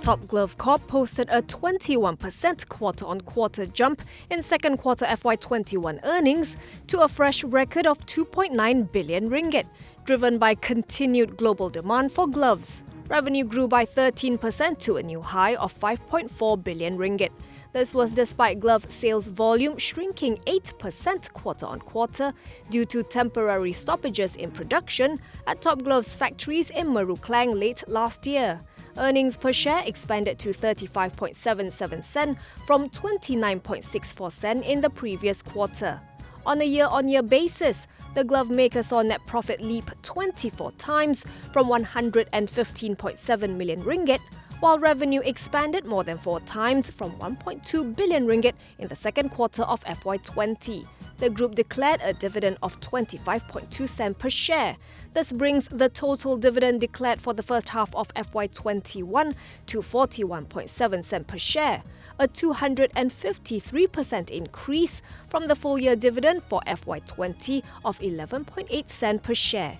Top Glove Corp posted a 21% quarter-on-quarter jump in second quarter FY21 earnings to a fresh record of 2.9 billion ringgit, driven by continued global demand for gloves. Revenue grew by 13% to a new high of 5.4 billion ringgit. This was despite glove sales volume shrinking 8% quarter-on-quarter due to temporary stoppages in production at Top Glove's factories in Meruklang late last year. Earnings per share expanded to 35.77 cent from 29.64 cent in the previous quarter. On a year-on-year basis, the glove maker saw net profit leap 24 times from 115.7 million ringgit, while revenue expanded more than 4 times from 1.2 billion ringgit in the second quarter of FY20. The group declared a dividend of 25.2 cents per share. This brings the total dividend declared for the first half of FY21 to 41.7 cents per share, a 253% increase from the full-year dividend for FY20 of 11.8 cents per share.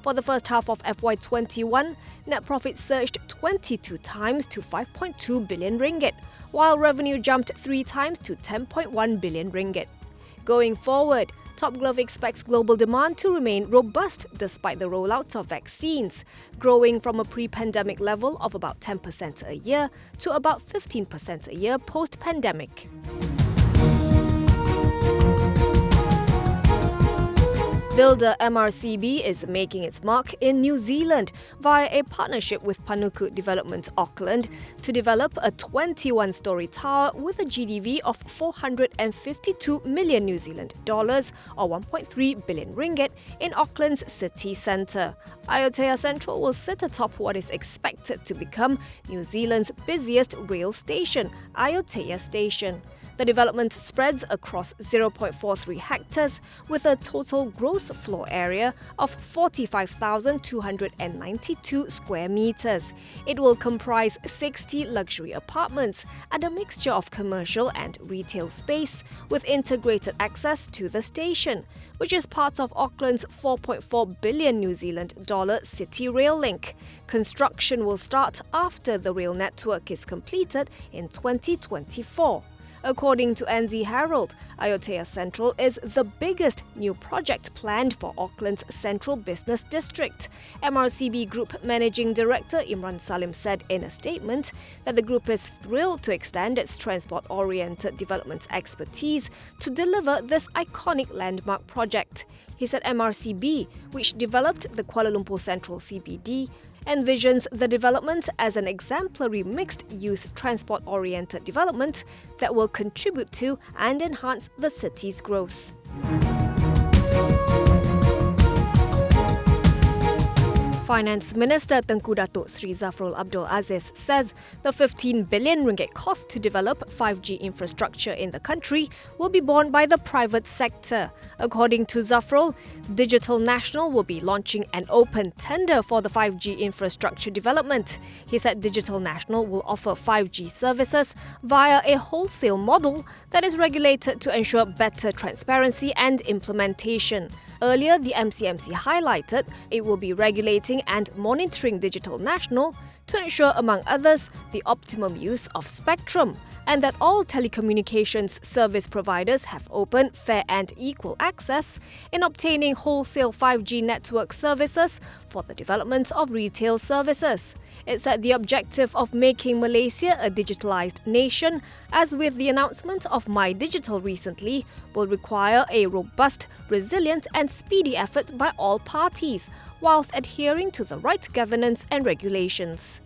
For the first half of FY21, net profit surged 22 times to 5.2 billion ringgit, while revenue jumped 3 times to 10.1 billion ringgit. Going forward, Top Glove expects global demand to remain robust despite the rollouts of vaccines, growing from a pre-pandemic level of about 10% a year to about 15% a year post-pandemic. Builder MRCB is making its mark in New Zealand via a partnership with Panuku Development Auckland to develop a 21-storey tower with a GDV of 452 million New Zealand dollars or 1.3 billion ringgit in Auckland's city centre. Airasia Central will sit atop what is expected to become New Zealand's busiest rail station, Airasia Station. The development spreads across 0.43 hectares with a total gross floor area of 45,292 square metres. It will comprise 60 luxury apartments and a mixture of commercial and retail space with integrated access to the station, which is part of Auckland's 4.4 billion New Zealand dollar city rail link. Construction will start after the rail network is completed in 2024. According to NZ Herald, Airasia Central is the biggest new project planned for Auckland's Central Business District. MRCB Group Managing Director Imran Salim said in a statement that the group is thrilled to extend its transport-oriented development expertise to deliver this iconic landmark project. He said MRCB, which developed the Kuala Lumpur Central CBD, envisions the development as an exemplary mixed-use transport-oriented development that will contribute to and enhance the city's growth. Finance Minister Tengku Datuk Sri Zafrul Abdul Aziz says the 15 billion ringgit cost to develop 5G infrastructure in the country will be borne by the private sector. According to Zafrul, Digital National will be launching an open tender for the 5G infrastructure development. He said Digital National will offer 5G services via a wholesale model that is regulated to ensure better transparency and implementation. Earlier, the MCMC highlighted it will be regulating and monitoring Digital National to ensure, among others, the optimum use of spectrum and that all telecommunications service providers have open, fair and equal access in obtaining wholesale 5G network services for the development of retail services. It said the objective of making Malaysia a digitalised nation, as with the announcement of My Digital recently, will require a robust, resilient and speedy effort by all parties, whilst adhering to the right governance and regulations.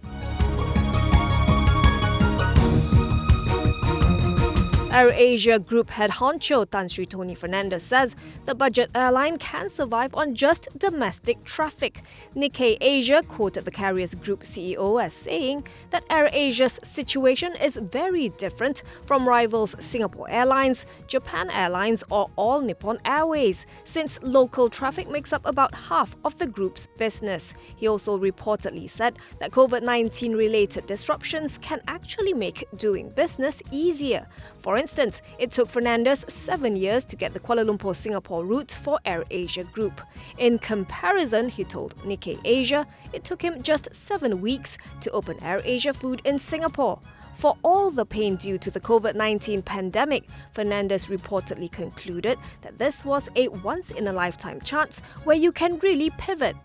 Airasia Group head honcho Tan Sri Tony Fernandez says the budget airline can survive on just domestic traffic. Nikkei Asia quoted the carrier's group CEO as saying that Airasia's situation is very different from rivals Singapore Airlines, Japan Airlines or All Nippon Airways, since local traffic makes up about half of the group's business. He also reportedly said that COVID-19 related disruptions can actually make doing business easier. For instance, it took Fernandes 7 years to get the Kuala Lumpur-Singapore route for Airasia Group. In comparison, he told Nikkei Asia, it took him just 7 weeks to open Airasia Food in Singapore. For all the pain due to the COVID-19 pandemic, Fernandes reportedly concluded that this was a once-in-a-lifetime chance where you can really pivot.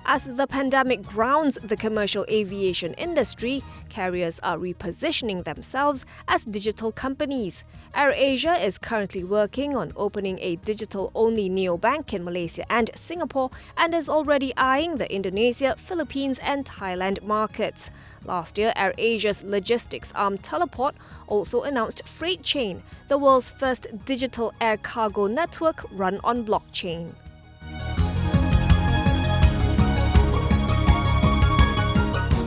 As the pandemic grounds the commercial aviation industry, carriers are repositioning themselves as digital companies. Airasia is currently working on opening a digital-only neobank in Malaysia and Singapore and is already eyeing the Indonesia, Philippines and Thailand markets. Last year, Airasia's logistics arm Teleport also announced Freight Chain, the world's first digital air cargo network run on blockchain.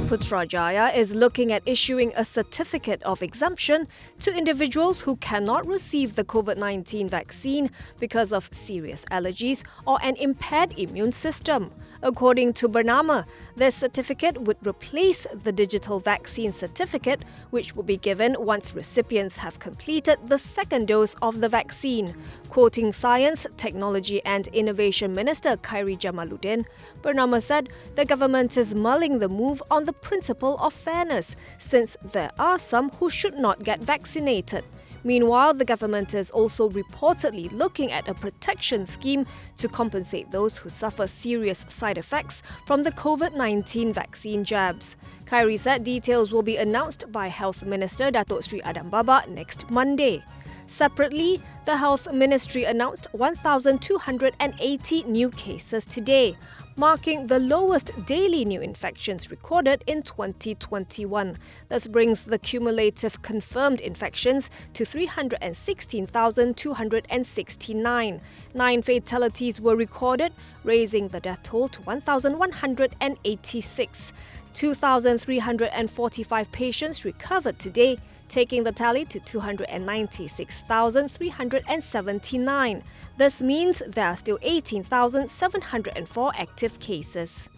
Putrajaya is looking at issuing a certificate of exemption to individuals who cannot receive the COVID-19 vaccine because of serious allergies or an impaired immune system. According to Bernama, this certificate would replace the digital vaccine certificate, which will be given once recipients have completed the second dose of the vaccine. Quoting Science, Technology and Innovation Minister Khairi Jamaluddin, Bernama said the government is mulling the move on the principle of fairness, since there are some who should not get vaccinated. Meanwhile, the government is also reportedly looking at a protection scheme to compensate those who suffer serious side effects from the COVID-19 vaccine jabs. Khairi said details will be announced by Health Minister Datuk Sri Adam Baba next Monday. Separately, the Health Ministry announced 1,280 new cases today, marking the lowest daily new infections recorded in 2021. This brings the cumulative confirmed infections to 316,269. 9 fatalities were recorded, raising the death toll to 1,186. 2,345 patients recovered today, taking the tally to 296,379. This means there are still 18,704 active cases.